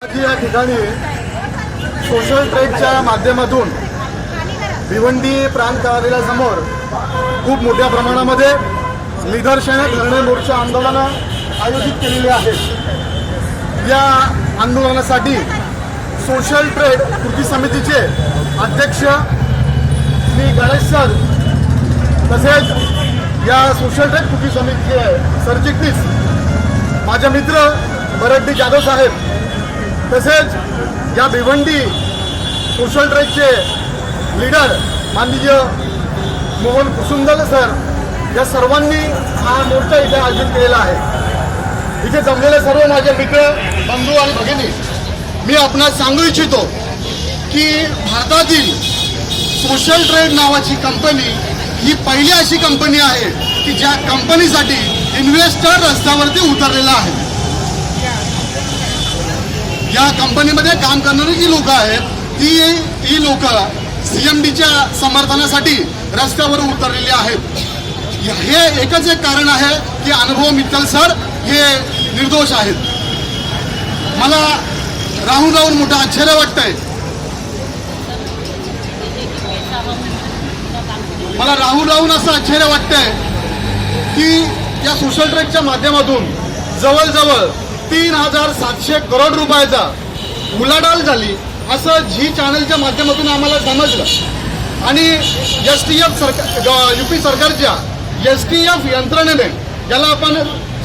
या ठिकाणी सोशल ट्रेडच्या माध्यमातून भिवंडी प्रांत कार्यालयासमोर खूप मोठ्या प्रमाणामध्ये निदर्शने, धरणे, मोर्चा, आंदोलनं आयोजित केलेली आहेत। या आंदोलनासाठी सोशल ट्रेड कृती समितीचे अध्यक्ष श्री गणेश सर तसेच या सोशल ट्रेड कृती समितीचे सरचिटणीस माझे मित्र बरड्डी जाधव साहेब तसेच या भिवंडी सोशल ट्रेडचे लीडर माननीय मोहन कुसुंदल सर या सर्वांनी हा मोर्चा इथे आयोजित केलेला आहे। इथे जमलेले सर्व माझे मित्र, बंधू आणि भगिनी, मी आपणास सांगू इच्छितो की भारतातील सोशल ट्रेड नावाची कंपनी ही पहिली अशी कंपनी आहे की ज्या कंपनीसाठी इन्व्हेस्टर रस्त्यावरती उतरलेला आहे। या कंपनीमध्ये काम करणारी जी लोक आहेत ही लोक सीएमडीच्या समर्थनासाठी रस्त्यावर उतरलेली आहेत। हे एकच एक कारण आहे की अनुभव मित्तल सर हे निर्दोष आहेत। मला राहून राहून मोठं आश्चर्य वाटतंय, मला राहून राहून असं आश्चर्य वाटतंय की या सोशल ट्रेडच्या माध्यमातून जवळजवळ 3,700 करोड रुपयाचा उलाढाल झाली असं झी चॅनलच्या माध्यमातून आम्हाला समजलं। आणि एसटीएफ सरकार, यूपी सरकारच्या एसटीएफ यंत्रणेने, ज्याला आपण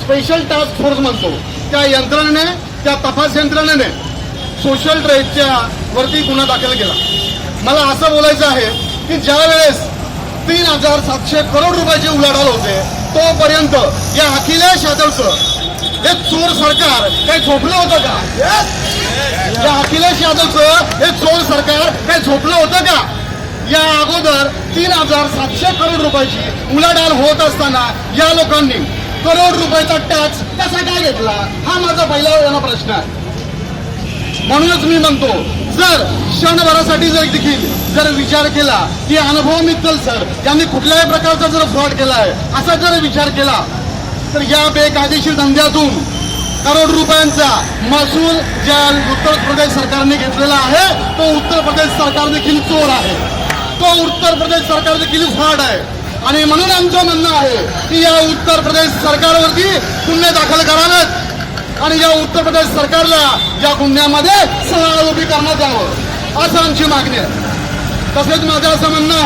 स्पेशल टास्क फोर्स म्हणतो, त्या यंत्रणेने, त्या तपास यंत्रणेने सोशल ट्रेडच्या वरती गुन्हा दाखल केला। मला असं बोलायचं आहे की ज्या वेळेस 3,700 करोड रुपयाचे उलाढाल होते तोपर्यंत या अखिलेश यादवचं हे चोर सरकार काही झोपलं होतं का? या अखिलेश यादवचं हे चोर सरकार काही झोपलं होतं का? या अगोदर 3,700 करोड रुपयाची उलाढाल होत असताना या लोकांनी करोड रुपयाचा टॅक्स कसा काय घेतला, हा माझा पहिला प्रश्न आहे। म्हणूनच मी म्हणतो, जर क्षणभरासाठी जर विचार केला की अनुभव मित्तल सर यांनी कुठल्याही प्रकारचा जर फ्रॉड केला आहे असा जर विचार केला तर या बेकायदेशीर धंद्यातून करोड रुपयांचा महसूल ज्या उत्तर प्रदेश सरकारने घेतलेला आहे तो उत्तर प्रदेश सरकार देखील चोर आहे, तो उत्तर प्रदेश सरकार देखील फ्रॉड आहे। आणि म्हणून आमचं म्हणणं आहे की या उत्तर प्रदेश सरकारवरती गुन्हे दाखल करावेत आणि या उत्तर प्रदेश सरकारला या गुन्ह्यामध्ये सहआरोपी करण्यात यावं असं आमची मागणी आहे। तसेच माझं असं म्हणणं आहे